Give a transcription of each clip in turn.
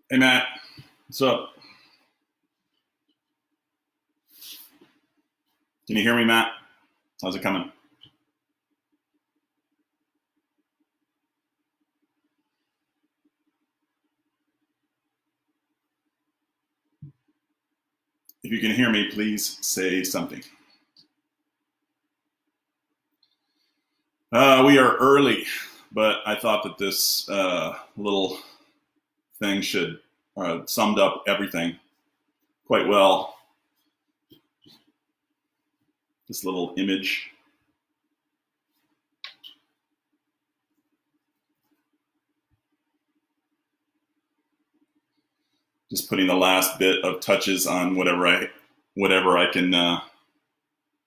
Hey Matt, what's up? Can you hear me, Matt? How's it coming? If you can hear me, please say something. We are early, but I thought that this little thing should summed up everything quite well. This little image, just putting the last bit of touches on whatever I can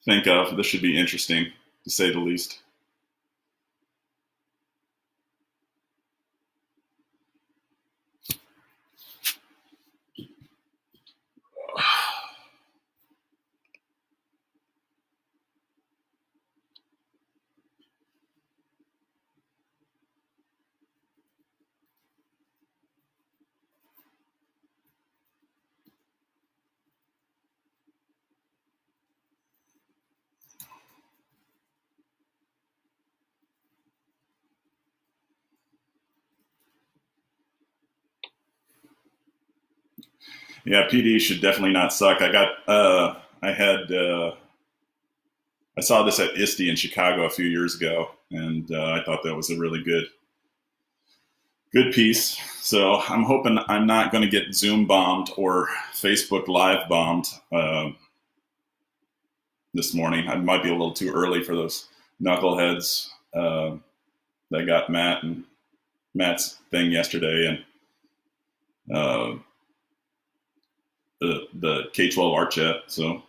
think of. This should be interesting, to say the least. Yeah, PD should definitely not suck. I saw this at ISTE in Chicago a few years ago, and I thought that was a really good piece. So I'm hoping I'm not going to get Zoom bombed or Facebook Live bombed this morning. I might be a little too early for those knuckleheads that got Matt's thing yesterday, and the K-12 art chat. So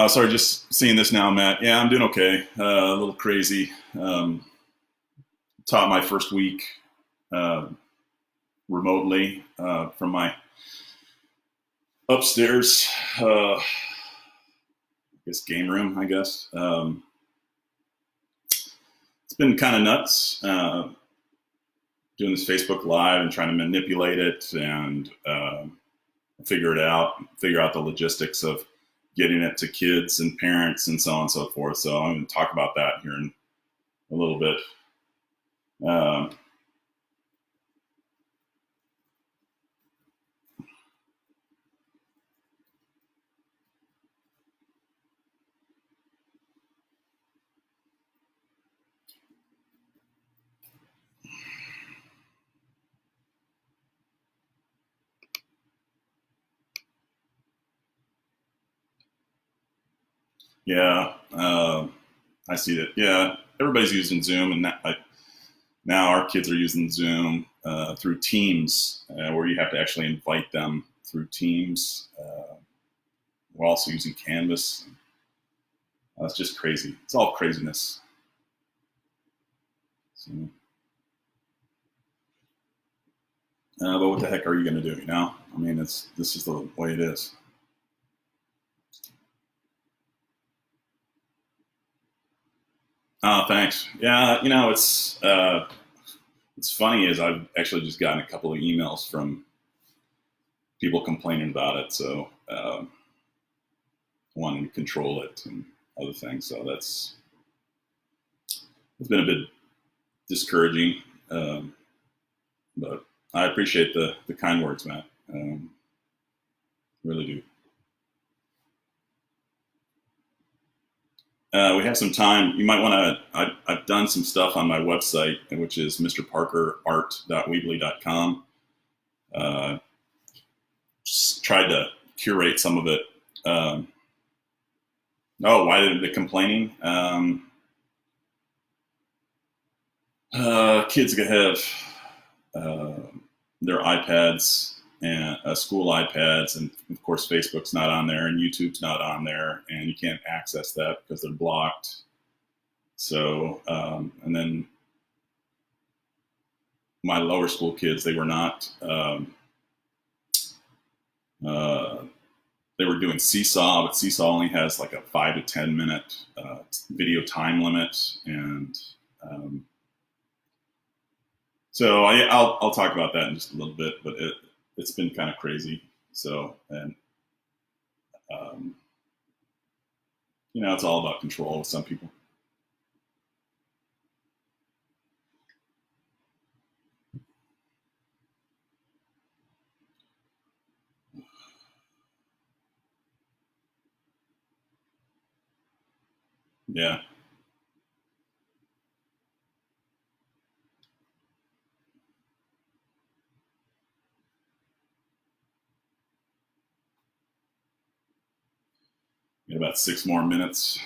Sorry, just seeing this now, Matt. Yeah, I'm doing okay. A little crazy. Taught my first week uh, remotely from my upstairs, I guess game room. I guess it's been kind of nuts doing this Facebook Live and trying to manipulate it and figure it out, figure out the logistics of getting it to kids and parents and so on and so forth. So I'm going to talk about that here in a little bit. Um, yeah, I see that. Yeah, everybody's using Zoom, and now our kids are using Zoom through Teams, where you have to actually invite them through Teams. We're also using Canvas. It's just crazy. It's all craziness. So, but what the heck are you going to do? You know, I mean, this is the way it is. Thanks. Yeah, you know, it's funny is I've actually just gotten a couple of emails from people complaining about it, so wanting to control it and other things. So it's been a bit discouraging, but I appreciate the kind words, Matt. Really do. We have some time. You might want to. I've done some stuff on my website, which is mrparkerart.weebly.com. Uh, just tried to curate some of it. Um, oh, why did the complaining? Kids have uh, their iPads and school iPads, and of course Facebook's not on there, and YouTube's not on there, and you can't access that because they're blocked. So, and then my lower school kids, they were not. Uh, they were doing Seesaw, but Seesaw only has like a 5 to 10 minute video time limit, and so I'll talk about that in just a little bit. But it's been kind of crazy. So and um, you know, it's all about control with some people. Yeah, got about 6 more minutes.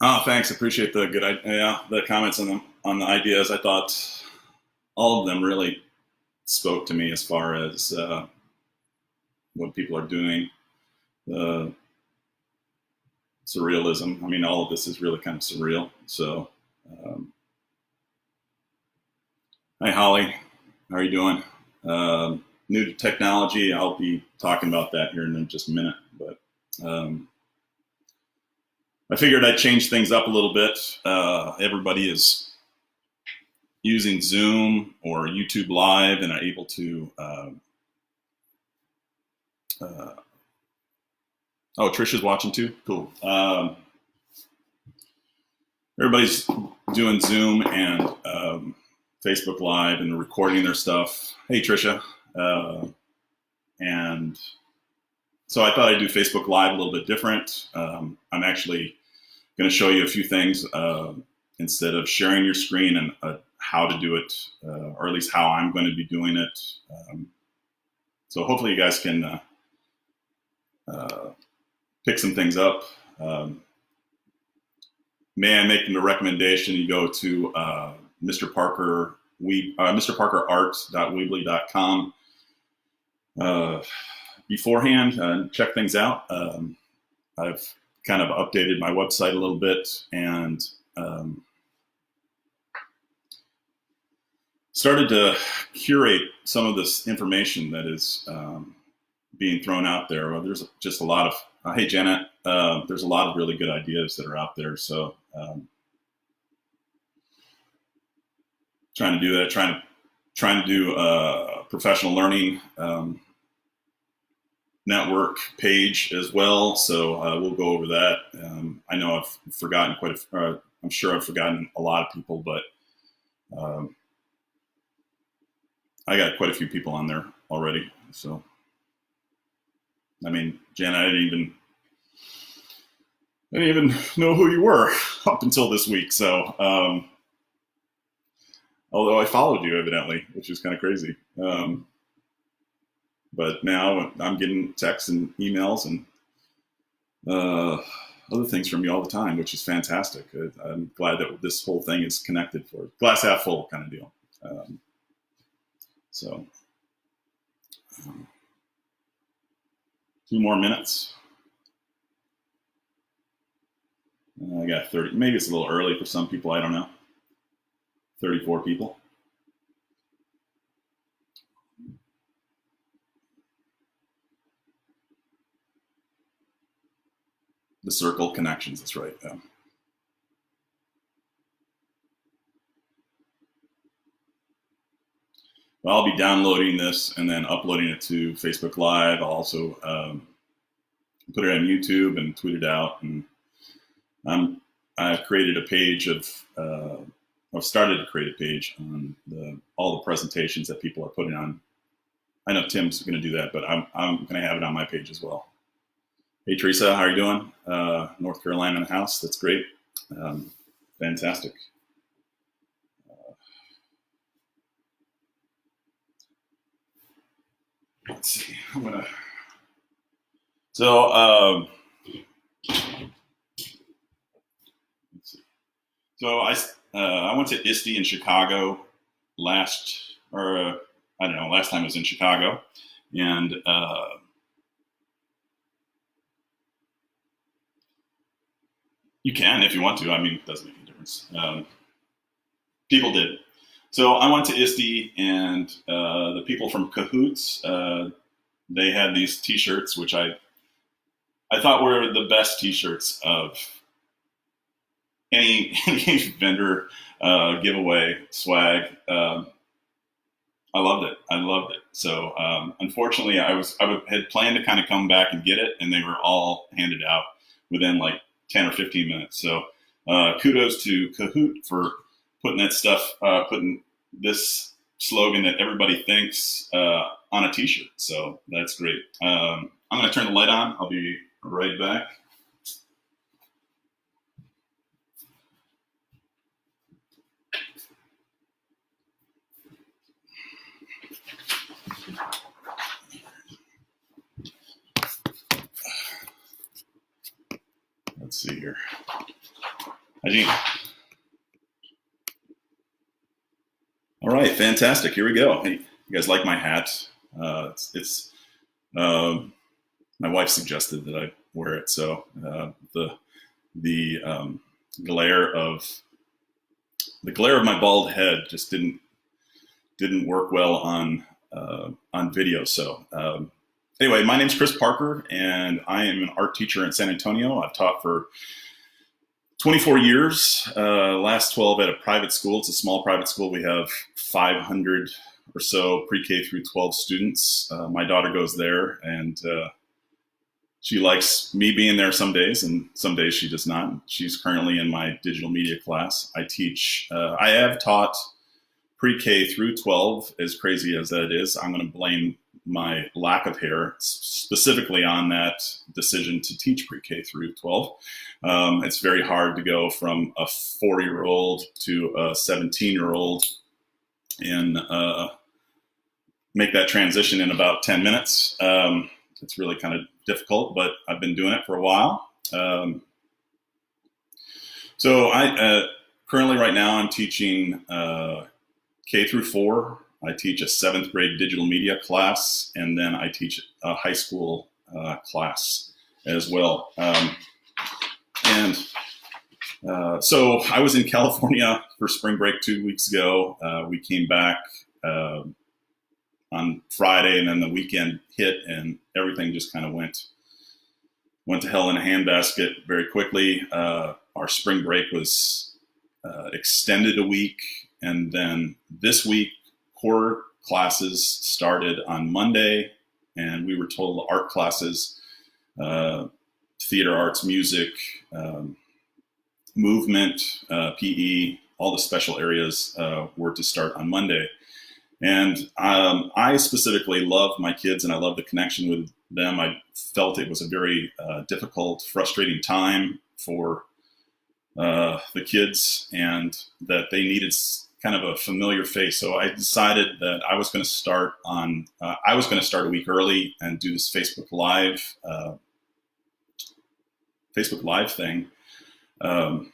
Oh, thanks. Appreciate the the comments on the ideas. I thought all of them really spoke to me as far as what people are doing. The surrealism. I mean, all of this is really kind of surreal. So, hi Holly, how are you doing? New to technology. I'll be talking about that here in just a minute, but I figured I'd change things up a little bit. Everybody is using Zoom or YouTube Live and are able to. Oh, Trisha's watching too. Cool. Everybody's doing Zoom and Facebook Live and recording their stuff. Hey, Trisha. And so I thought I'd do Facebook Live a little bit different. I'm actually going to show you a few things instead of sharing your screen and how to do it, or at least how I'm going to be doing it. So hopefully you guys can pick some things up. May I make a recommendation? You go to Mr. Parker MrParkerArt.weebly.com beforehand and check things out. I've kind of updated my website a little bit and started to curate some of this information that is being thrown out there. Well, there's just a lot of, hey Janet, there's a lot of really good ideas that are out there. So trying to do that, trying to do a professional learning network page as well. So we'll go over that. I know I've forgotten I'm sure I've forgotten a lot of people, but I got quite a few people on there already. So, I mean, Jen, I didn't even know who you were up until this week. So, although I followed you evidently, which is kind of crazy. But now I'm getting texts and emails and other things from you all the time, which is fantastic. I'm glad that this whole thing is connected for glass half full kind of deal. So 2 more minutes. I got 30. Maybe it's a little early for some people. I don't know. 34 people. The circle connections. That's right. Yeah. Well, I'll be downloading this and then uploading it to Facebook Live. I'll also put it on YouTube and tweet it out. And I've created a page I've started to create a page on all the presentations that people are putting on. I know Tim's going to do that, but I'm going to have it on my page as well. Hey, Teresa, how are you doing? North Carolina in the house. That's great. Fantastic. Let's see. I'm gonna. So let's see. So I went to ISTE in Chicago last time I was in Chicago, and you can if you want to. I mean, it doesn't make a difference. People did. So I went to ISTE, and the people from Cahoots, they had these T-shirts, which I thought were the best T-shirts of any vendor giveaway swag. I loved it. So unfortunately, I had planned to kind of come back and get it, and they were all handed out within like 10 or 15 minutes. So kudos to Kahoot for putting that stuff, putting this slogan that everybody thinks on a T-shirt. So that's great. I'm going to turn the light on. I'll be right back. Let's see here. Hi, Gene. All right, fantastic. Here we go. Hey, you guys like my hat? My wife suggested that I wear it, so the glare of my bald head just didn't work well on video. So anyway, my name's Chris Parker, and I am an art teacher in San Antonio. I've taught for 24 years, last 12 at a private school. It's a small private school. We have 500 or so pre-K through 12 students. My daughter goes there, and she likes me being there some days, and some days she does not. She's currently in my digital media class. I have taught pre-K through 12, as crazy as that is. I'm going to blame my lack of hair specifically on that decision to teach pre-K through 12. It's very hard to go from a 4-year-old to a 17-year-old and make that transition in about 10 minutes. It's really kind of difficult, but I've been doing it for a while. So I currently right now I'm teaching K through 4. I teach a 7th grade digital media class, and then I teach a high school class as well. So I was in California for spring break 2 weeks ago. We came back on Friday, and then the weekend hit, and everything just kind of went to hell in a handbasket very quickly. Our spring break was extended a week, and then this week core classes started on Monday, and we were told art classes, theater arts, music, movement, PE, all the special areas were to start on Monday. And I specifically love my kids, and I love the connection with them. I felt it was a very difficult, frustrating time for the kids, and that they needed kind of a familiar face. So I decided that I was going to start a week early and do this Facebook Live thing on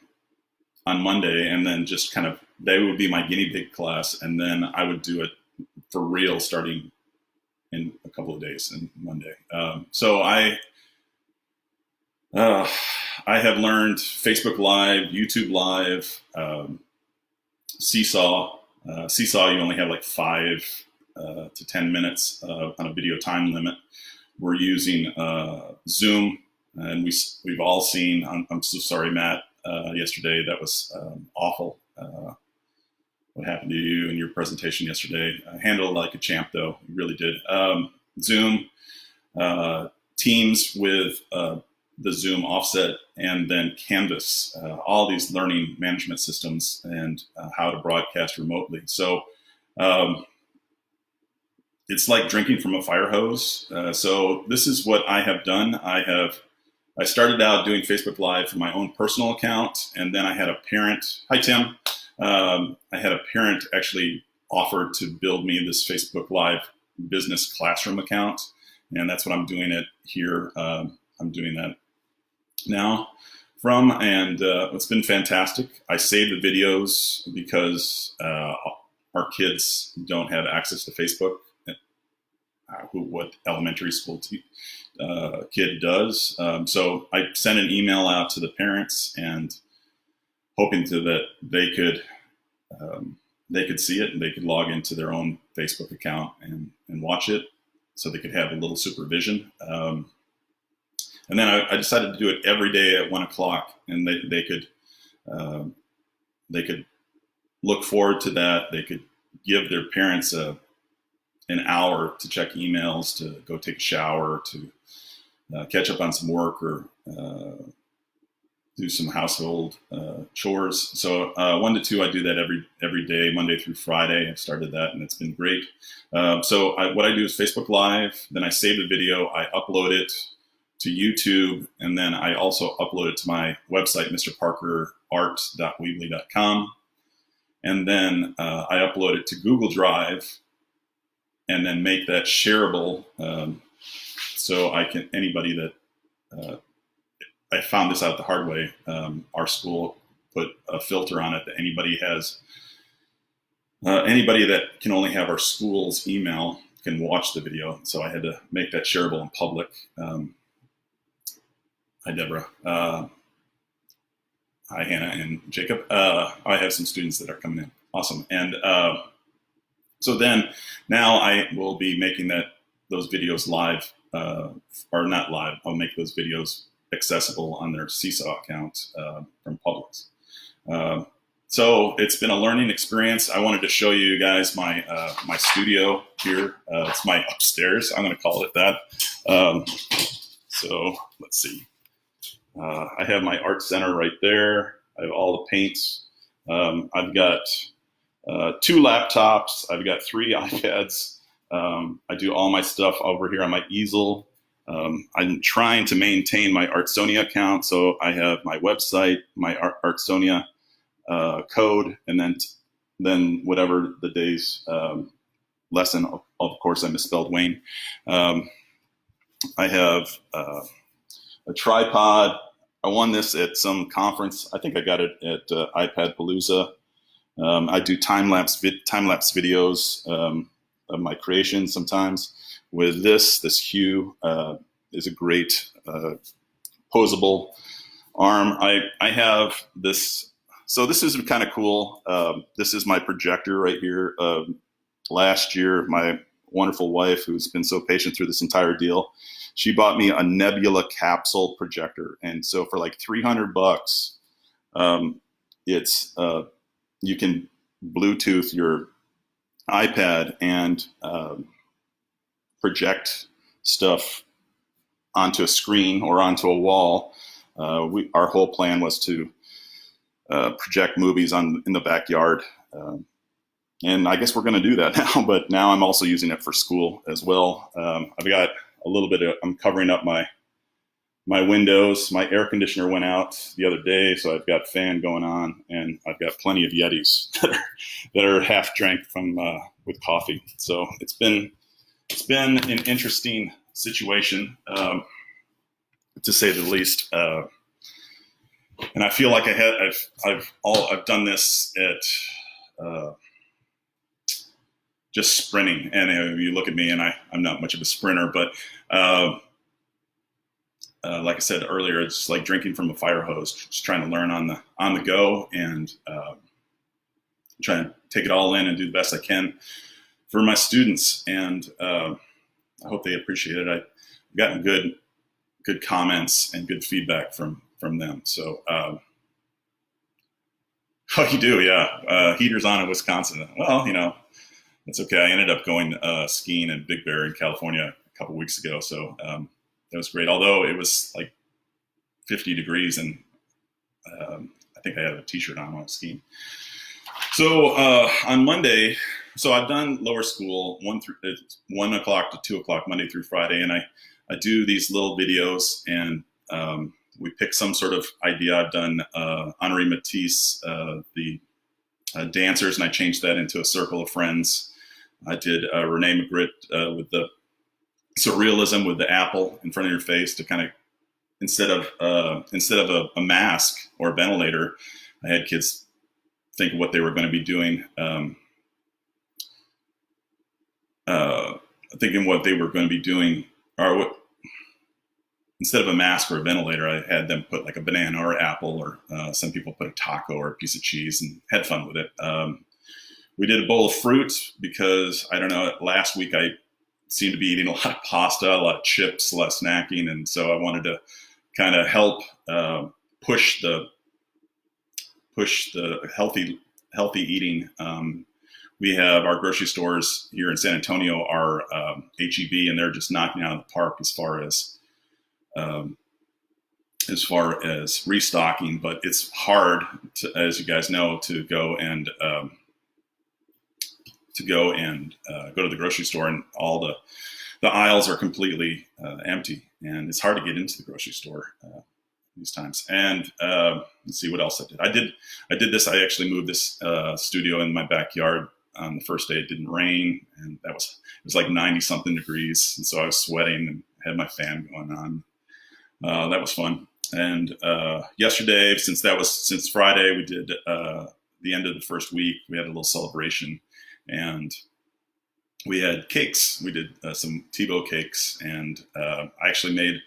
Monday, and then just kind of they would be my guinea pig class, and then I would do it for real starting in a couple of days and Monday. So I have learned Facebook Live, YouTube Live, Seesaw. Seesaw, you only have like 5 to 10 minutes on a video time limit. We're using Zoom, and we've all seen. I'm so sorry, Matt. Yesterday, that was awful. What happened to you in your presentation yesterday? Handled like a champ, though. You really did. Zoom, Teams with the Zoom offset, and then Canvas, all these learning management systems, and how to broadcast remotely. So it's like drinking from a fire hose. So this is what I have done. I started out doing Facebook Live for my own personal account, and then I had a parent. Hi, Tim. I had a parent actually offer to build me this Facebook Live business classroom account, and that's what I'm doing it here. I'm doing that now and it's been fantastic. I save the videos because our kids don't have access to Facebook. What elementary school kid does. So I sent an email out to the parents and hoping that they could see it, and they could log into their own Facebook account and watch it, so they could have a little supervision. And then I decided to do it every day at 1 o'clock, and they could look forward to that. They could give their parents an hour to check emails, to go take a shower, to catch up on some work, or do some household chores. So 1 to 2, I do that every day, Monday through Friday. I've started that, and it's been great. So what I do is Facebook Live, then I save the video, I upload it to YouTube, and then I also upload it to my website, mrparkerart.weebly.com. And then I upload it to Google Drive, and then make that shareable, so anybody that, I found this out the hard way. Our school put a filter on it that anybody that can only have our school's email can watch the video. So I had to make that shareable in public. Hi, Deborah. Hi, Hannah and Jacob. I have some students that are coming in. Awesome. And so then now I will be making those videos live, or not live. I'll make those videos accessible on their Seesaw account from Publix. So it's been a learning experience. I wanted to show you guys my my studio here. It's my upstairs. I'm going to call it that. So let's see. I have my art center right there. I have all the paints. I've got 2 laptops. I've got 3 iPads. I do all my stuff over here on my easel. I'm trying to maintain my Artsonia account. So I have my website, my Artsonia code, and then whatever the day's lesson. Of course, I misspelled Wayne. I have a tripod. I won this at some conference. I think I got it at iPad Palooza. I do time-lapse videos of my creations sometimes. With this Hue is a great posable arm. I have this. So this is kind of cool. This is my projector right here. Last year, my wonderful wife, who's been so patient through this entire deal, she bought me a Nebula capsule projector. And so for like $300, it's you can Bluetooth your iPad and project stuff onto a screen or onto a wall. Our whole plan was to project movies in the backyard. And I guess we're going to do that now, but now I'm also using it for school as well. I've got a little bit I'm covering up my windows. My air conditioner went out the other day, so I've got fan going on, and I've got plenty of Yetis that are half drank from with coffee. So it's been an interesting situation, to say the least. And I feel like I've done this at just sprinting. And you look at me, and I'm not much of a sprinter, but like I said earlier, it's like drinking from a fire hose. Just trying to learn on the go, and trying to take it all in and do the best I can for my students. And I hope they appreciate it. I've gotten good comments and good feedback from them. So, oh, you do, yeah. Heaters on in Wisconsin. Well, it's okay. I ended up going skiing in Big Bear in California a couple weeks ago, so that was great. Although it was like 50 degrees, and I think I had a t-shirt on while I was skiing. So on Monday, so I've done lower school 1 o'clock to 2 o'clock Monday through Friday, and I do these little videos, and we pick some sort of idea. I've done Henri Matisse, the dancers, and I changed that into a circle of friends. I did Rene Magritte with the surrealism with the apple in front of your face to kind of, instead of a mask or a ventilator, I had kids think of what they were going to be doing, thinking what they were going to be doing, or what, instead of a mask or a ventilator, I had them put like a banana or apple, or some people put a taco or a piece of cheese, and had fun with it. We did a bowl of fruit because, I don't know, last week I seemed to be eating a lot of pasta, a lot of chips, a lot of snacking. And so I wanted to kind of help push the healthy eating. We have our grocery stores here in San Antonio are HEB, and they're just knocking out of the park as far as restocking. But it's hard, as you guys know, to go to the grocery store, and all the aisles are completely empty, and it's hard to get into the grocery store these times. And let's see what else I did. I did this. I actually moved this studio in my backyard on the first day. It didn't rain, and it was like 90 something degrees, and so I was sweating and had my fan going on. That was fun. And yesterday, since Friday, we did the end of the first week. We had a little celebration, and we had cakes. We did some Tebow cakes, and I actually made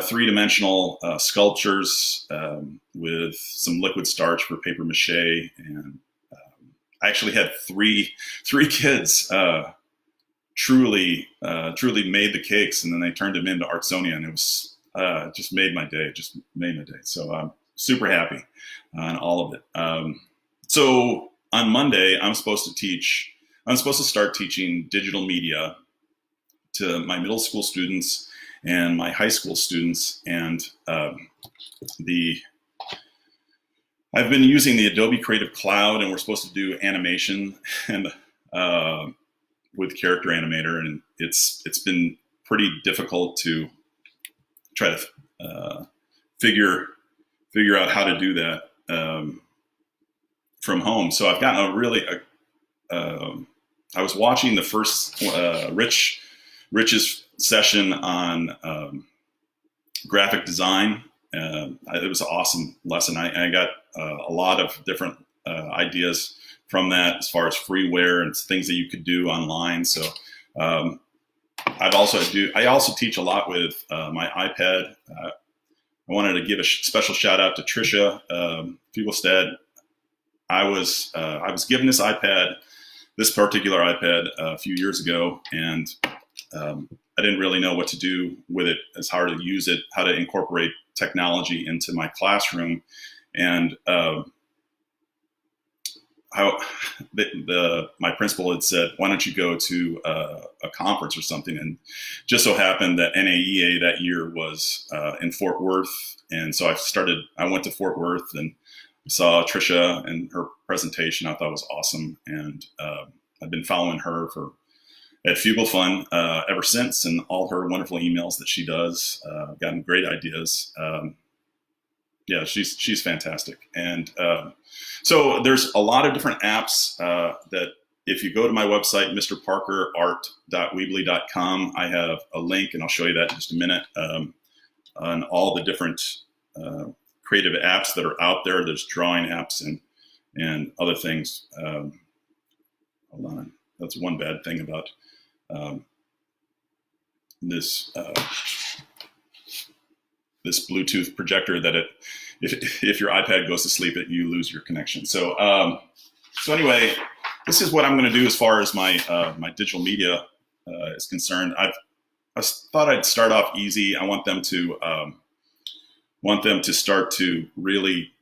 three-dimensional sculptures with some liquid starch for paper mache, and I actually had three kids truly made the cakes, and then they turned them into Artsonia, and it was just made my day. So I'm super happy on all of it. So on Monday, I'm supposed to start teaching digital media to my middle school students and my high school students, and I've been using the Adobe Creative Cloud, and we're supposed to do animation and with Character Animator, and it's been pretty difficult to try to figure out how to do that from home. So I've gotten I was watching the first Rich's session on graphic design. It was an awesome lesson. I got a lot of different ideas from that as far as freeware and things that you could do online. So I also teach a lot with my iPad. I wanted to give a special shout out to Trisha Fugelstad. I was given this particular iPad a few years ago, and I didn't really know what to do with it, as how to use it, how to incorporate technology into my classroom. And my principal had said, why don't you go to a conference or something? And just so happened that NAEA that year was in Fort Worth. And so I went to Fort Worth and saw Trisha and her presentation. I thought it was awesome. And I've been following her at FugelFun ever since, and all her wonderful emails that she does. Gotten great ideas. Yeah, she's fantastic. And so there's a lot of different apps that if you go to my website, mrparkerart.weebly.com, I have a link, and I'll show you that in just a minute, on all the different creative apps that are out there. There's drawing apps and other things. Hold on. That's one bad thing about this Bluetooth projector, that if your iPad goes to sleep, you lose your connection. So anyway, this is what I'm going to do as far as my digital media is concerned. I thought I'd start off easy. I want them to start to really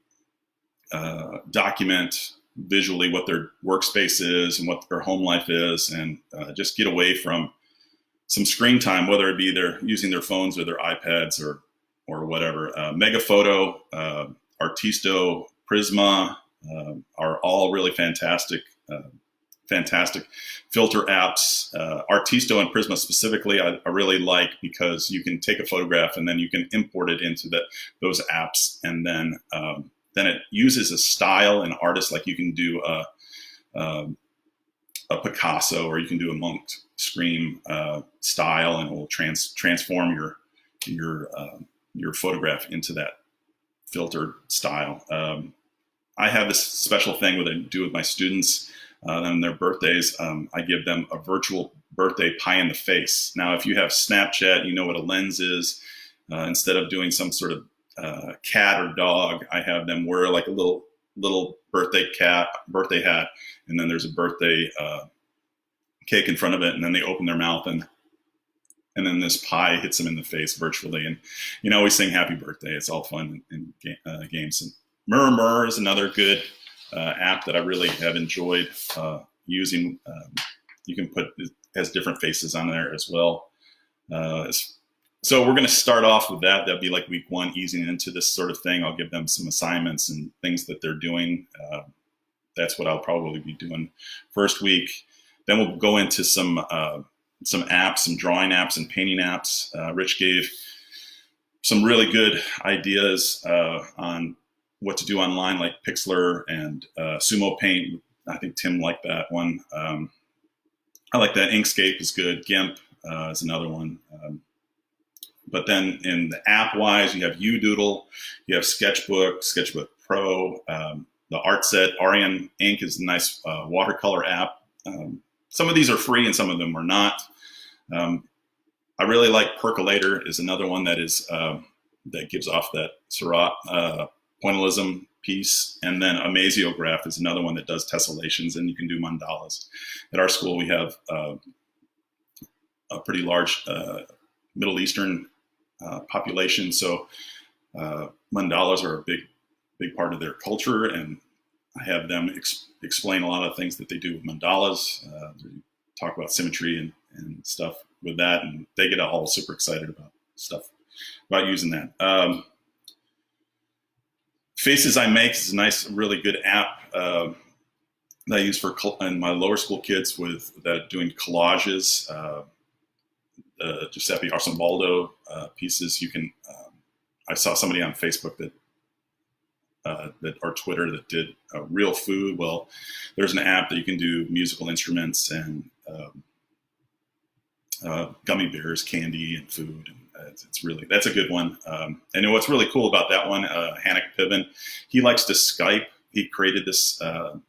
document visually what their workspace is and what their home life is, and just get away from some screen time, whether it be they're using their phones or their iPads or whatever. Megaphoto, Artisto, Prisma are all really fantastic filter apps. Artisto and Prisma specifically, I really like, because you can take a photograph and then you can import it into those apps, and then it uses a style and artist. Like you can do a Picasso, or you can do a Monk Scream style, and it will transform your photograph into that filtered style. I have this special thing that I do with my students on their birthdays. I give them a virtual birthday pie in the face. Now, if you have Snapchat, you know what a lens is. Instead of doing some sort of cat or dog, I have them wear like a little birthday hat, and then there's a birthday cake in front of it, and then they open their mouth, and then this pie hits them in the face virtually, and we sing happy birthday. It's all fun and games. And Murmur is another good app that I really have enjoyed using. You can it has different faces on there as well. So we're going to start off with that. That'll be like week one, easing into this sort of thing. I'll give them some assignments and things that they're doing. That's what I'll probably be doing first week. Then we'll go into some apps, some drawing apps and painting apps. Rich gave some really good ideas on what to do online, like Pixlr and Sumo Paint. I think Tim liked that one. I like that. Inkscape is good. GIMP is another one. But then in the app-wise, you have UDoodle, you have Sketchbook, Sketchbook Pro, the Art Set, Arian Ink is a nice watercolor app. Some of these are free and some of them are not. I really like Percolator is another one that is that gives off that Seurat pointillism piece. And then Amasiograph is another one that does tessellations, and you can do mandalas. At our school, we have a pretty large Middle Eastern population, so mandalas are a big part of their culture, and I have them explain a lot of things that they do with mandalas. They talk about symmetry and stuff with that, and they get all super excited about stuff about using that. Faces I Make is a nice, really good app that I use for and my lower school kids with that doing collages. Giuseppe Arcimboldo pieces. You can. I saw somebody on Facebook that or Twitter that did real food. Well, there's an app that you can do musical instruments and gummy bears, candy, and food. And it's really, that's a good one. And what's really cool about that one, Hank Piven, he likes to Skype. He created this deal.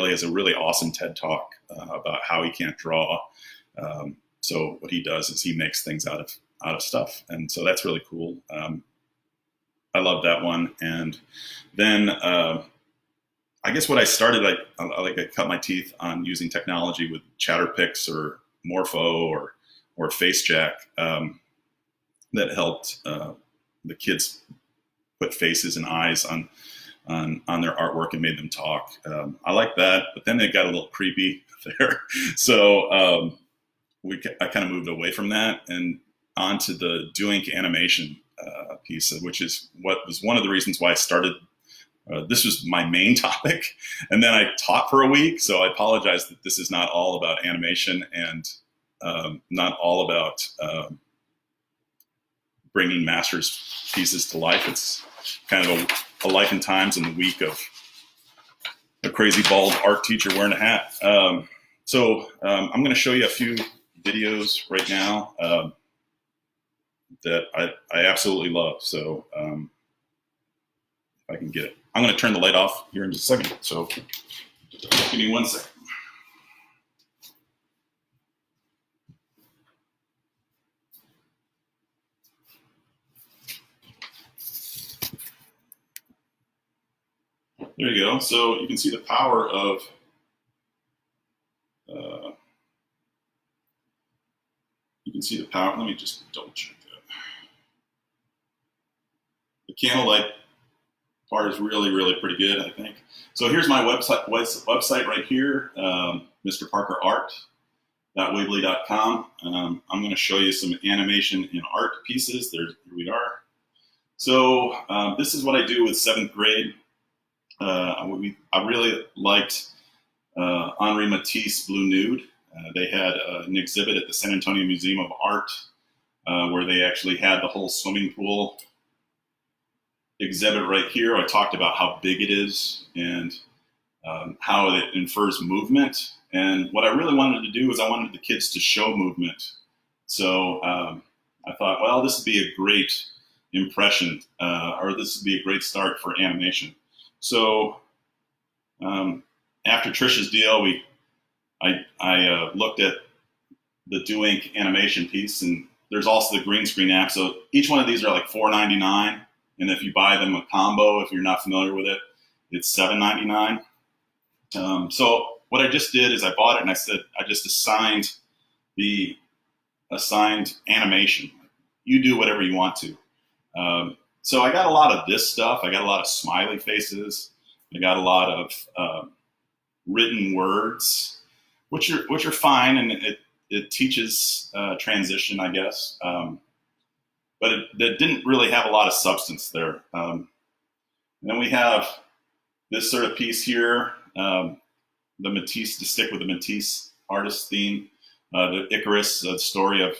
He has a really awesome TED talk about how he can't draw. So what he does is he makes things out of stuff, and so that's really cool. I love that one. And then I guess what I started, I cut my teeth on using technology with ChatterPix or Morpho or FaceJack that helped the kids put faces and eyes on their artwork and made them talk. I like that, but then it got a little creepy there. So I kind of moved away from that and onto the DoINK animation piece, which is what was one of the reasons why I started. This was my main topic, and then I taught for a week, so I apologize that this is not all about animation and not all about bringing master's pieces to life. It's kind of a life and times in the week of a crazy bald art teacher wearing a hat. So I'm going to show you a few videos right now that I absolutely love. So if I can get it, I'm going to turn the light off here in just a second. So give me 1 second. There you go. So you can see the power of let me just double check that. The candlelight part is really, really pretty good, I think. So here's my website right here, mrparkerart.weebly.com. I'm going to show you some animation in art pieces. Here we are. So this is what I do with 7th grade. I really liked Henri Matisse Blue Nude. They had an exhibit at the San Antonio Museum of Art where they actually had the whole swimming pool exhibit right here. I talked about how big it is and how it infers movement. And what I really wanted to do is I wanted the kids to show movement. So I thought, well, this would be a great impression, or this would be a great start for animation. So after Trisha's deal, I looked at the DoINK animation piece, and there's also the green screen app. So each one of these are like $4.99, and if you buy them a combo, if you're not familiar with it, it's $7.99. So what I just did is I bought it, and I just assigned the animation. You do whatever you want to. So I got a lot of this stuff. I got a lot of smiley faces. I got a lot of written words, which are fine, and it teaches transition, I guess. But it didn't really have a lot of substance there. And then we have this sort of piece here, the Matisse, to stick with the Matisse artist theme, the Icarus, the story of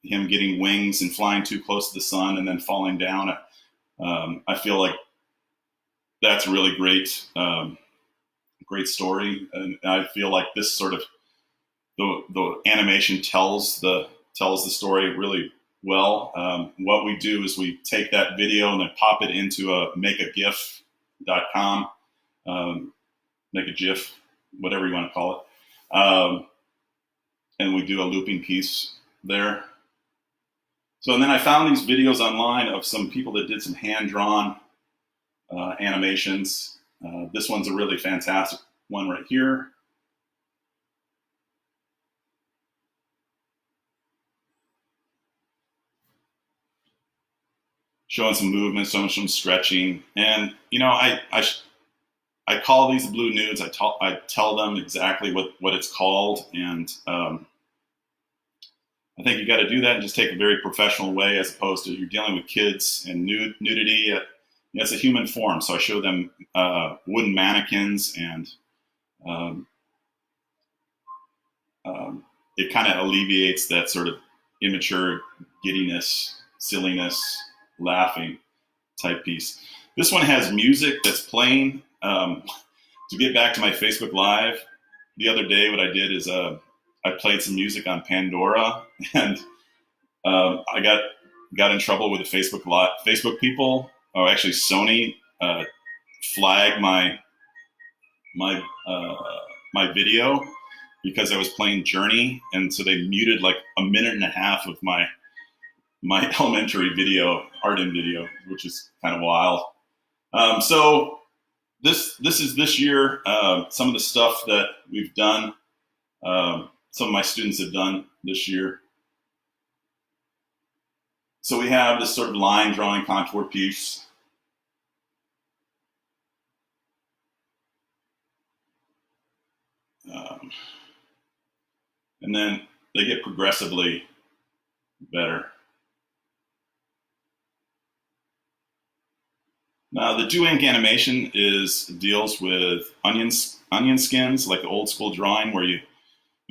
him getting wings and flying too close to the sun and then falling down. I feel like that's a really great story, and I feel like this sort of the animation tells the story really, well. What we do is we take that video and then pop it into a makeagif.com, make a GIF, whatever you want to call it. And we do a looping piece there. So and then I found these videos online of some people that did some hand-drawn animations. This one's a really fantastic one right here. Showing some movement, showing some stretching. And, you know, I call these blue nudes. I tell them exactly what it's called. And I think you got to do that and just take a very professional way, as opposed to you're dealing with kids and nudity. It's a human form. So I show them wooden mannequins, and it kind of alleviates that sort of immature giddiness, silliness, laughing type piece. This one has music that's playing. To get back to my Facebook Live, the other day what I did is I played some music on Pandora, and I got in trouble with the Facebook people. Oh, actually, Sony flagged my video because I was playing Journey, and so they muted like a minute and a half of my elementary video, art-in video, which is kind of wild. So this is this year, some of the stuff that we've done, some of my students have done this year. So we have this sort of line drawing contour piece. And then they get progressively better. Now, the DoINK animation deals with onion skins, like the old school drawing, where you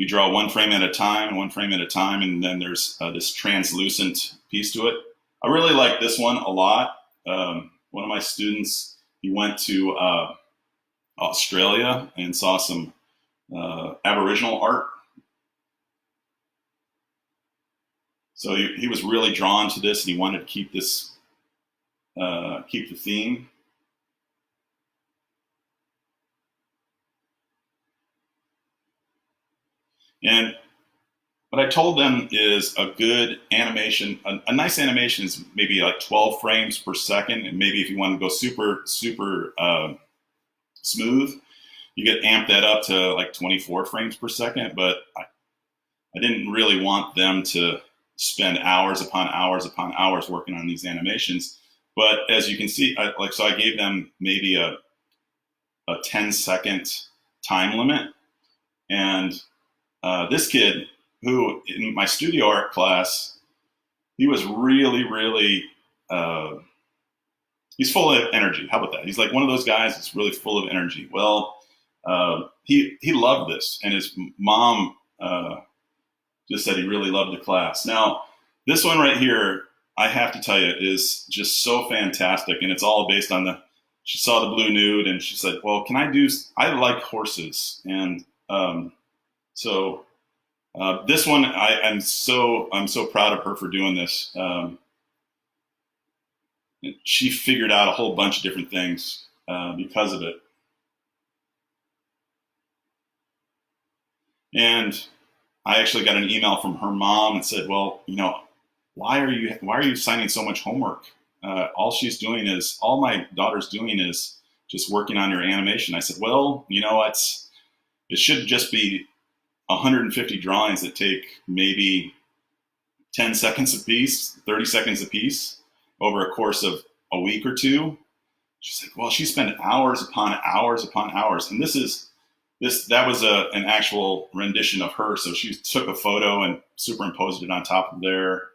draw one frame at a time, and then there's this translucent piece to it. I really like this one a lot. One of my students, he went to Australia and saw some Aboriginal art. So he was really drawn to this, and he wanted to keep this. Keep the theme. And what I told them is a good animation, a nice animation is maybe like 12 frames per second. And maybe if you want to go super smooth, you get amp that up to like 24 frames per second. But I didn't really want them to spend hours upon hours upon hours working on these animations. But as you can see, so I gave them maybe a 10-second time limit. And this kid, who in my studio art class, he was really, really, he's full of energy. How about that? He's like one of those guys that's really full of energy. Well, he loved this, and his mom just said he really loved the class. Now, this one right here, I have to tell you, is just so fantastic, and it's all based on she saw the blue nude, and she said, well, I like horses, and so this one, I'm so proud of her for doing this. She figured out a whole bunch of different things because of it. And I actually got an email from her mom and said, well, you know, why are you signing so much homework? All my daughter's doing is just working on your animation. I said, well, you know, it should just be 150 drawings that take maybe 10 seconds a piece, 30 seconds a piece over a course of a week or two. She's like, well, she spent hours upon hours upon hours. And that was an actual rendition of her. So she took a photo and superimposed it on top of there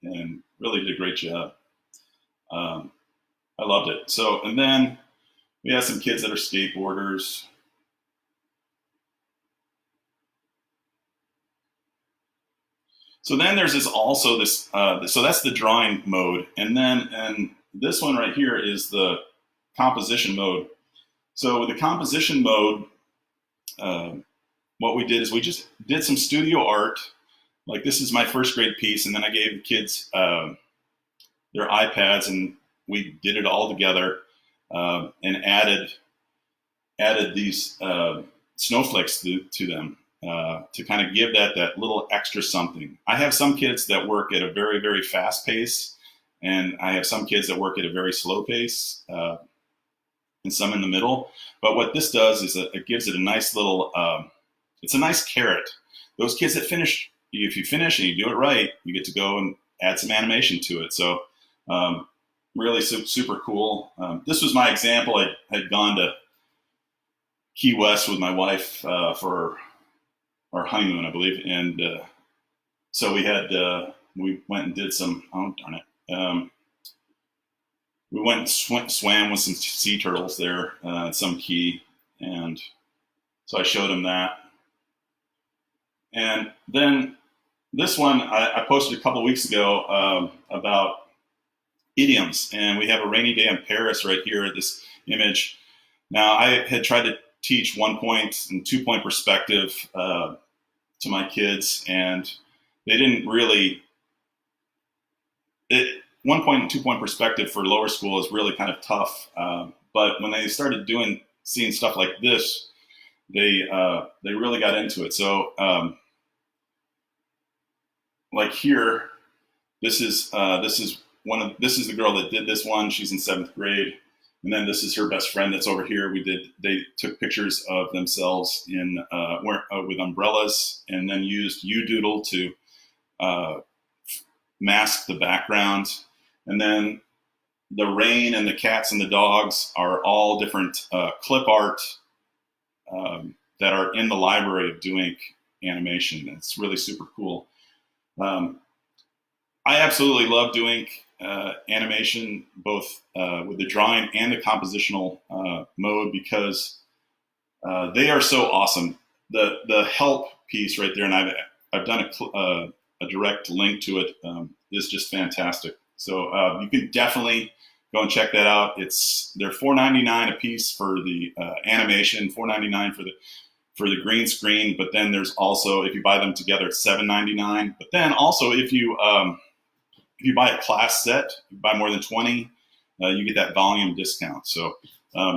and really did a great job. I loved it. So, and then we have some kids that are skateboarders. So then there's so that's the drawing mode. And this one right here is the composition mode. So with the composition mode, what we did is we just did some studio art like this is my first grade piece, and then I gave the kids their iPads, and we did it all together, and added these snowflakes to them to kind of give that little extra something. I have some kids that work at a very, very fast pace, and I have some kids that work at a very slow pace, and some in the middle. But what this does is it gives it a nice little, it's a nice carrot. Those kids that finish, if you finish and you do it right, you get to go and add some animation to it. So really super cool. This was my example. I had gone to Key West with my wife for our honeymoon, I believe. And so we went and did some, oh darn it. We went and swam with some sea turtles there at some key. And so I showed him that. And then this one I posted a couple weeks ago about idioms. And we have a rainy day in Paris right here, this image. Now, I had tried to teach 1 point and 2 point perspective to my kids, and they didn't really, 1 point and 2 point perspective for lower school is really kind of tough. But when they started seeing stuff like this, they really got into it. So like here, this is the girl that did this one. She's in 7th grade. And then this is her best friend that's over here. They took pictures of themselves with umbrellas, and then used U-Doodle to mask the background. And then the rain and the cats and the dogs are all different clip art that are in the library of DoINK animation. It's really super cool. I absolutely love DoINK animation, both with the drawing and the compositional mode, because they are so awesome. The help piece right there, and I've done a direct link to it, is just fantastic. So you can definitely go and check that out. They're $4.99 a piece for the animation, $4.99 for the green screen. But then there's also, if you buy them together, it's $7.99. But then also if you buy a class set, you buy more than 20, you get that volume discount. So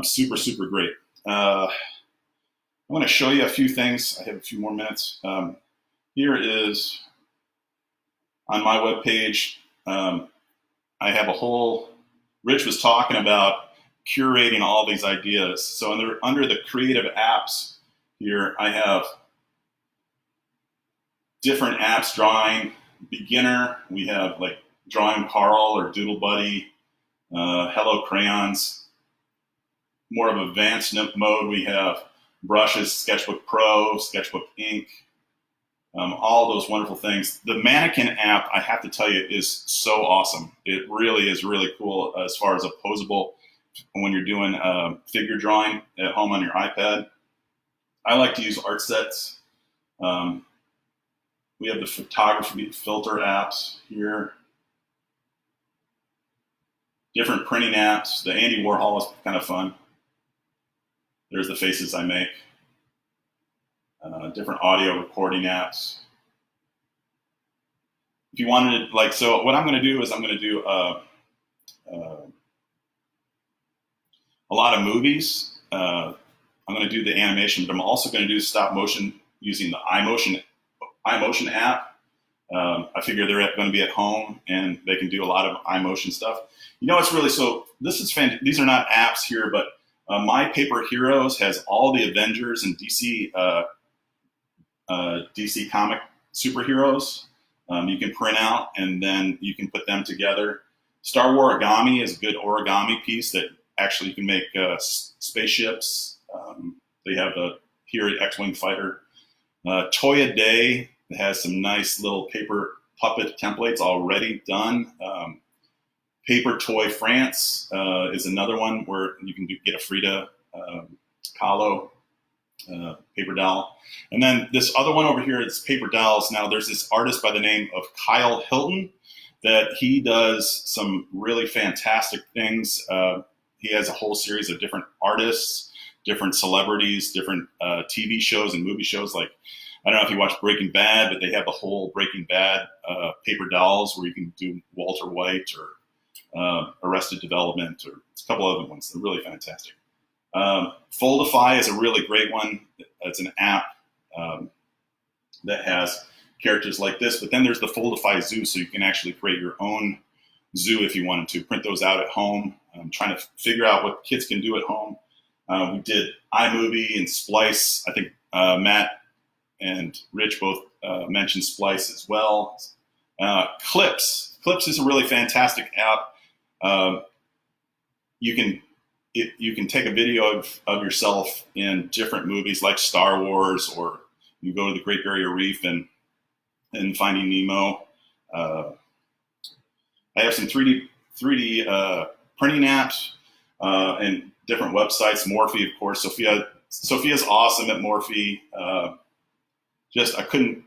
super, super great. I want to show you a few things. I have a few more minutes. Here is on my webpage. I have a whole, Rich was talking about curating all these ideas. So under the creative apps here, I have different apps, drawing, beginner. We have like Drawing Carl or Doodle Buddy, Hello Crayons. More of advanced mode, we have brushes, Sketchbook Pro, Sketchbook Ink, all those wonderful things. The Mannequin app, I have to tell you, is so awesome. It really is really cool as far as opposable when you're doing figure drawing at home on your iPad. I like to use art sets. We have the photography filter apps here. Different printing apps. The Andy Warhol is kind of fun. There's the faces I make. Different audio recording apps. If you wanted to, so what I'm going to do is I'm going to do a lot of movies. I'm going to do the animation, but I'm also going to do stop motion using the iMotion app. I figure they're going to be at home and they can do a lot of iMotion stuff. You know, it's really, so this is fantastic. These are not apps here, but My Paper Heroes has all the Avengers and DC comic superheroes. You can print out and then you can put them together. Star Wars Origami is a good origami piece that actually you can make spaceships. They have here at X-Wing Fighter. Toy a Day has some nice little paper puppet templates already done. Paper Toy France is another one where you can get a Frida Kahlo paper doll. And then this other one over here is paper dolls. Now there's this artist by the name of Kyle Hilton that he does some really fantastic things. He has a whole series of different artists, different celebrities, different TV shows and movie shows like I don't know if you watch Breaking Bad, but they have the whole Breaking Bad paper dolls where you can do Walter White or Arrested Development, or a couple other ones. They're really fantastic. Foldify is a really great one. It's an app that has characters like this, but then there's the Foldify Zoo, so you can actually create your own zoo if you wanted to. Print those out at home. I'm trying to figure out what kids can do at home. We did iMovie and Splice. I think Matt and Rich both mentioned Splice as well. Clips. Clips is a really fantastic app. You can take a video of yourself in different movies like Star Wars, or you go to the Great Barrier Reef and Finding Nemo. I have some 3D printing apps and different websites. Morphe, of course. Sophia's awesome at Morphe. I couldn't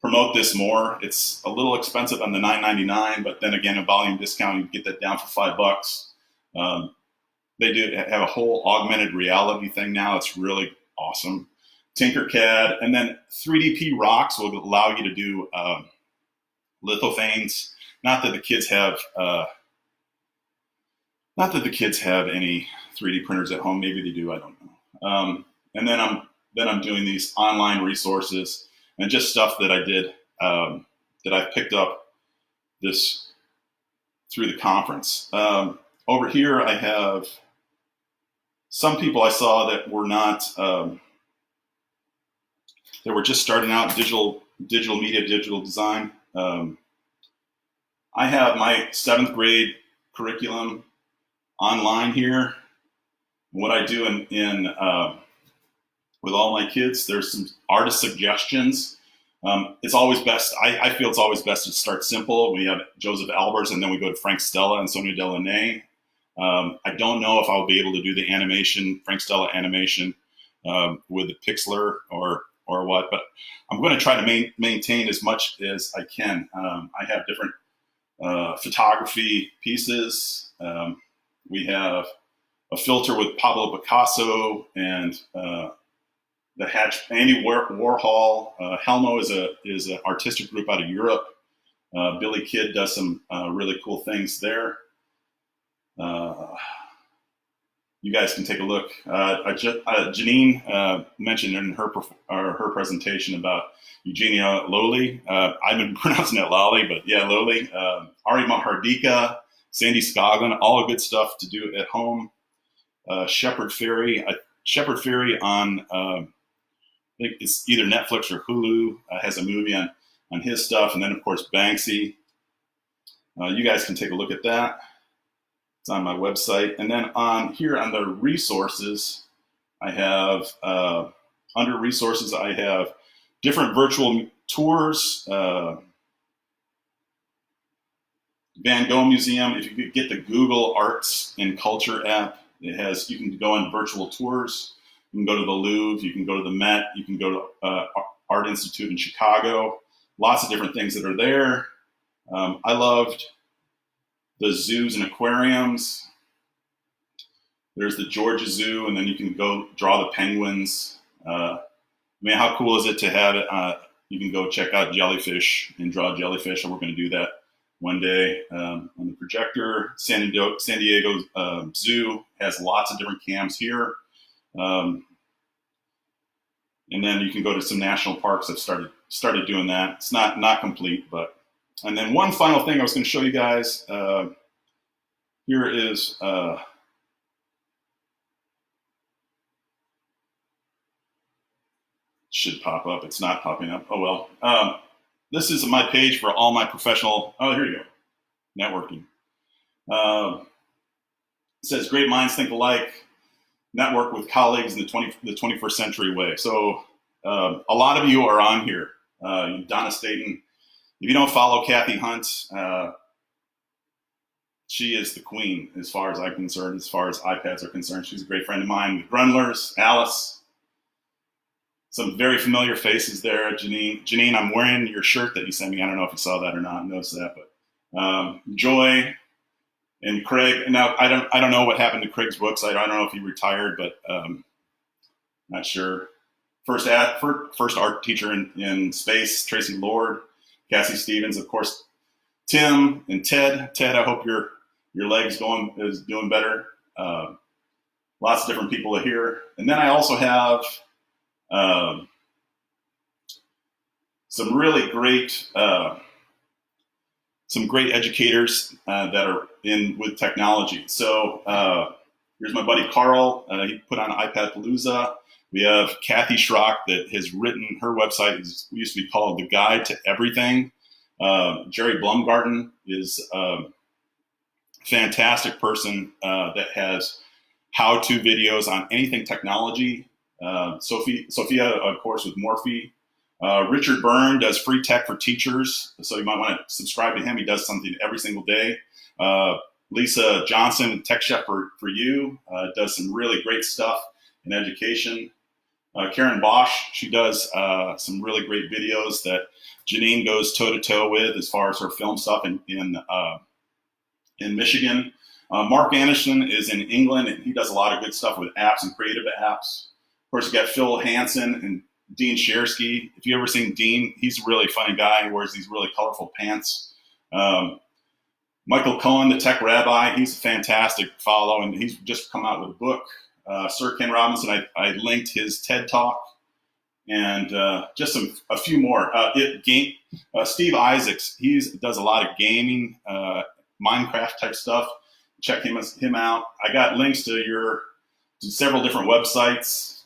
promote this more. It's a little expensive on the $9.99, but then again, a volume discount, you get that down for $5. They do have a whole augmented reality thing now. It's really awesome. Tinkercad, and then 3DP Rocks will allow you to do lithophanes. Not that the kids have any 3D printers at home. Maybe they do. I don't know. And then I'm doing these online resources and just stuff that I did that I picked up this through the conference. Over here, I have some people I saw that were not that were just starting out in digital media, digital design. I have my 7th grade curriculum online here. What I do in with all my kids, there's some artist suggestions. It's always best, I feel it's always best to start simple. We have Joseph Albers, and then we go to Frank Stella and Sonia Delaunay. I don't know if I'll be able to do the animation, Frank Stella animation, with the Pixlr or what, but I'm going to try to maintain as much as I can. I have different photography pieces. We have a filter with Pablo Picasso and the Hatch, Andy Warhol. Helmo is an artistic group out of Europe. Billy Kidd does some really cool things there. You guys can take a look. Janine mentioned in her presentation about Eugenia Lowley. I've been pronouncing it Lolly, but yeah, Lowley. Ari Mahardika, Sandy Scoggin, all good stuff to do at home. Shepard Fairey on I think it's either Netflix or Hulu has a movie on his stuff, and then of course Banksy. You guys can take a look at that. It's on my website. And then on here on the resources, I have, under resources, I have different virtual tours. Van Gogh Museum, if you could get the Google Arts and Culture app, you can go on virtual tours. You can go to the Louvre, you can go to the Met, you can go to Art Institute in Chicago. Lots of different things that are there. I loved the zoos and aquariums. There's the Georgia Zoo, and then you can go draw the penguins. I mean, how cool is it to have it? You can go check out jellyfish and draw jellyfish, and we're going to do that one day on the projector. San Diego Zoo has lots of different cams here. And then you can go to some national parks. I've started doing that. It's not complete, but. And then one final thing I was going to show you guys. Here is should pop up. It's not popping up. Oh well. This is my page for all my professional. Oh, here you go. Networking. It says great minds think alike. Network with colleagues in the 21st century way. So a lot of you are on here. Donna Staten. If you don't follow Kathy Hunt, she is the queen as far as I'm concerned, as far as iPads are concerned. She's a great friend of mine. The Grunlers, Alice, some very familiar faces there. Janine, I'm wearing your shirt that you sent me. I don't know if you saw that or not, noticed that, but Joy and Craig. Now, I don't know what happened to Craig's books. I don't know if he retired, but not sure. first art teacher in space, Tracy Lord, Cassie Stevens, of course, Tim and Ted. Ted, I hope your leg is doing better. Lots of different people here. And then I also have some really great educators that are in with technology. So here's my buddy Carl. He put on iPad Palooza. We have Kathy Schrock that has written, her website used to be called The Guide to Everything. Jerry Blumgarten is a fantastic person that has how-to videos on anything technology. Sophia, of course, with Morphe. Richard Byrne does free tech for teachers, so you might want to subscribe to him. He does something every single day. Lisa Johnson, Tech Chef for You, does some really great stuff in education. Karen Bosch, she does some really great videos that Janine goes toe-to-toe with as far as her film stuff in Michigan. Mark Anderson is in England, and he does a lot of good stuff with apps and creative apps. Of course, you got Phil Hansen and Dean Shersky. If you ever seen Dean, he's a really funny guy. He wears these really colorful pants. Michael Cohen, the tech rabbi, he's a fantastic follow, and he's just come out with a book. Sir Ken Robinson, I linked his TED Talk, and just a few more. Steve Isaacs, he does a lot of gaming, Minecraft type stuff. Check him out. I got links to several different websites.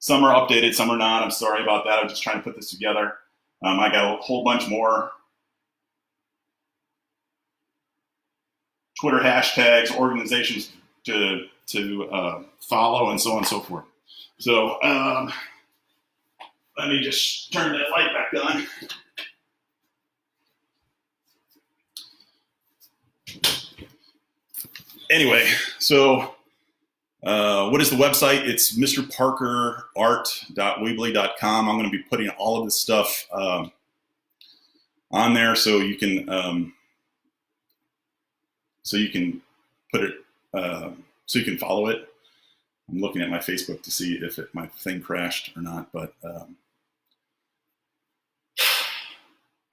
Some are updated, some are not. I'm sorry about that. I'm just trying to put this together. I got a whole bunch more Twitter hashtags, organizations to follow, and so on and so forth. So let me just turn that light back on. Anyway, so what is the website? It's mrparkerart.weebly.com. I'm going to be putting all of this stuff on there, so you can put it, so you can follow it. I'm looking at my Facebook to see if my thing crashed or not, but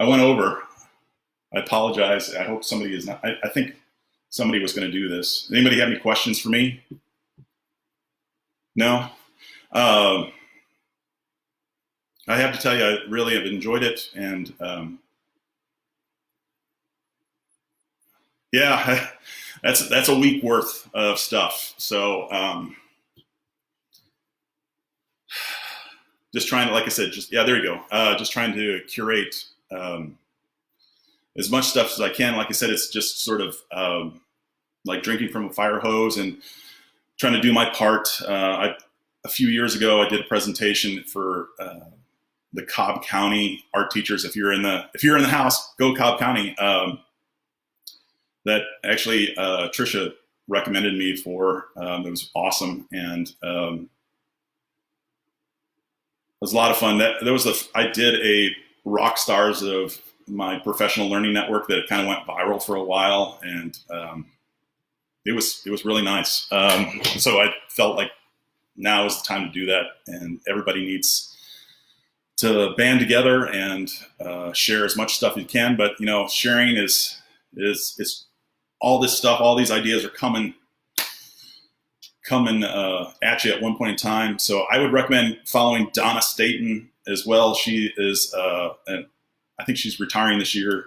I went over. I apologize. I hope somebody is not. I think somebody was going to do this. Anybody have any questions for me? No? I have to tell you, I really have enjoyed it, and yeah, that's a week worth of stuff. So just trying to, like I said, there you go. Just trying to curate as much stuff as I can. Like I said, it's just sort of like drinking from a fire hose and trying to do my part. A few years ago, I did a presentation for the Cobb County art teachers. If you're in the house, go Cobb County. That actually Tricia recommended me for. It was awesome, and it was a lot of fun. I did a rock stars of my professional learning network that kind of went viral for a while, and it was really nice. So I felt like now is the time to do that, and everybody needs to band together and share as much stuff as you can. But sharing is all this stuff. All these ideas are coming at you at one point in time. So I would recommend following Donna Staten as well. She is, and I think she's retiring this year,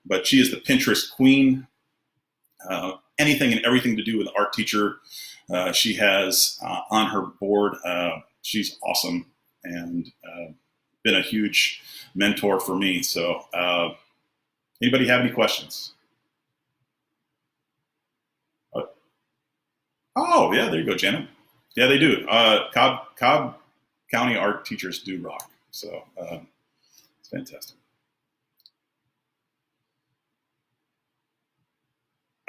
but she is the Pinterest queen. Anything and everything to do with art teacher, she has on her board. She's awesome and been a huge mentor for me. So anybody have any questions? Oh, yeah, there you go, Janet. Yeah, they do. Cobb County art teachers do rock. So it's fantastic.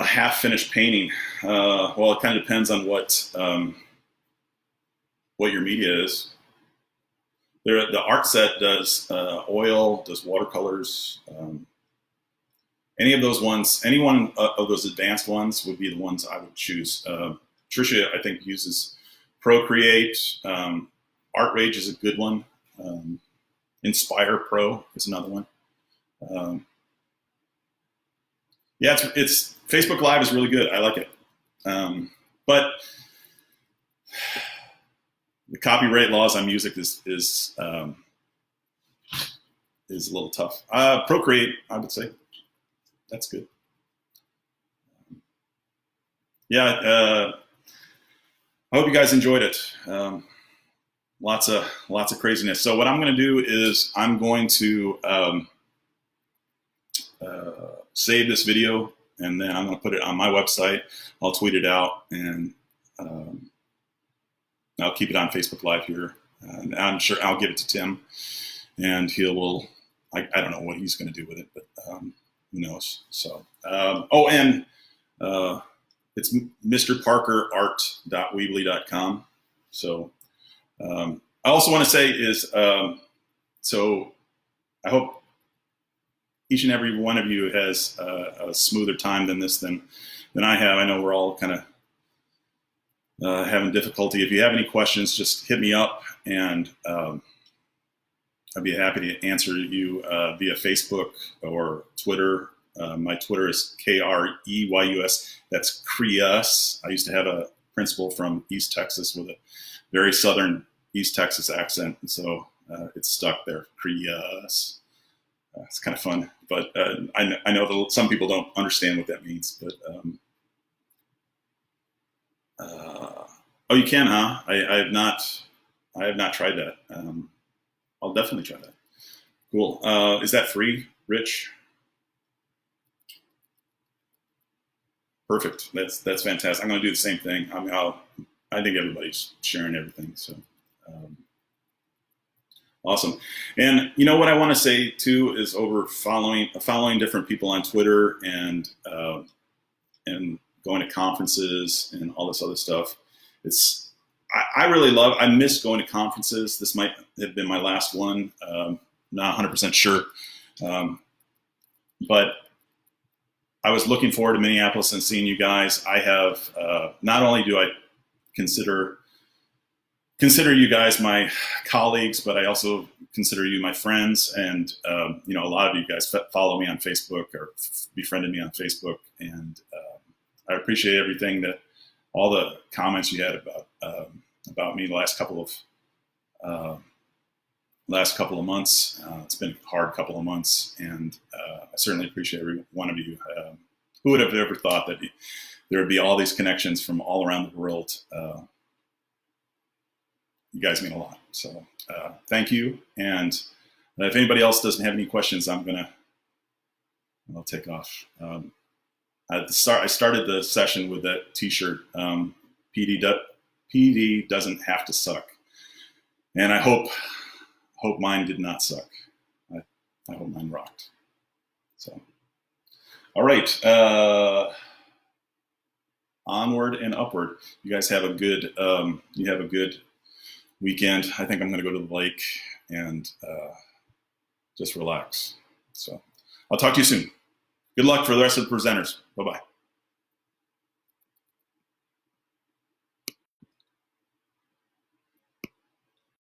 A half-finished painting. Well, it kind of depends on what your media is. The art set does oil, does watercolors. Any of those ones, any one of those advanced ones would be the ones I would choose. Tricia, I think, uses Procreate. Art Rage is a good one. Inspire Pro is another one. Yeah, it's Facebook Live is really good. I like it. But the copyright laws on music is a little tough. Procreate, I would say, that's good. Yeah, I hope you guys enjoyed it. Lots of craziness. So what I'm going to do is I'm going to save this video, and then I'm going to put it on my website. I'll tweet it out, and I'll keep it on Facebook Live here. And I'm sure I'll give it to Tim, and I don't know what he's going to do with it, but who knows. So, it's mrparkerart.weebly.com. So I also want to say is, so I hope each and every one of you has a smoother time than I have. I know we're all kind of having difficulty. If you have any questions, just hit me up, and I'd be happy to answer you via Facebook or Twitter. My Twitter is KREYUS. That's Creus. I used to have a principal from East Texas with a very southern East Texas accent, and so it's stuck there. Creus. It's kind of fun, but I know that some people don't understand what that means. But oh, you can, huh? I have not tried that. I'll definitely try that. Cool. Is that free, Rich? Perfect. That's fantastic. I'm going to do the same thing. I mean, I think everybody's sharing everything. So awesome. And you know what I want to say too is over following different people on Twitter and going to conferences and all this other stuff. I really I miss going to conferences. This might have been my last one. Not 100% sure. But I was looking forward to Minneapolis and seeing you guys. I have, not only do I consider you guys my colleagues, but I also consider you my friends. And, a lot of you guys follow me on Facebook or befriended me on Facebook. And I appreciate everything all the comments you had about me the last couple of months. It's been a hard couple of months, and I certainly appreciate every one of you. Who would have ever thought that there would be all these connections from all around the world? You guys mean a lot. So thank you. And if anybody else doesn't have any questions, I'll take off. At the start, I started the session with that T-shirt. PD doesn't have to suck, and I hope mine did not suck. I hope mine rocked. So, all right, onward and upward. You guys have a good weekend. I think I'm going to go to the lake and just relax. So, I'll talk to you soon. Good luck for the rest of the presenters. Bye-bye.